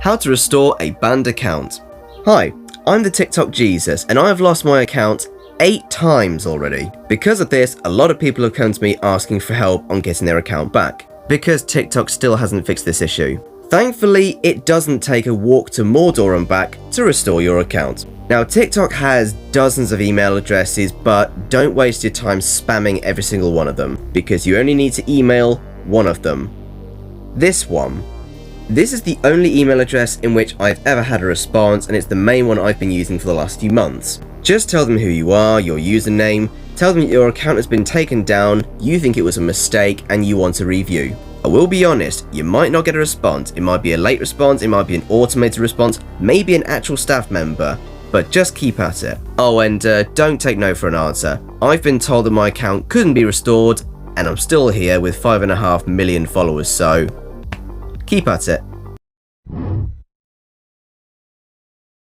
How to restore a banned account. Hi, I'm the Tik Tok Jesus and I have lost my account 8 times already. Because of this, a lot of people have come to me asking for help on getting their account back, because TikTok still hasn't fixed this issue. Thankfully, it doesn't take a walk to Mordor and back to restore your account. Now, TikTok has dozens of email addresses, but don't waste your time spamming every single one of them, because you only need to email one of them. This one. This is the only email address in which I've ever had a response, and it's the main one I've been using for the last few months. Just tell them who you are, your username, tell them your account has been taken down, you think it was a mistake, and you want a review. I will be honest, you might not get a response. It might be a late response, it might be an automated response, maybe an actual staff member, but just keep at it. Oh, and don't take no for an answer. I've been told that my account couldn't be restored, and I'm still here with 5.5 million followers, so keep at it.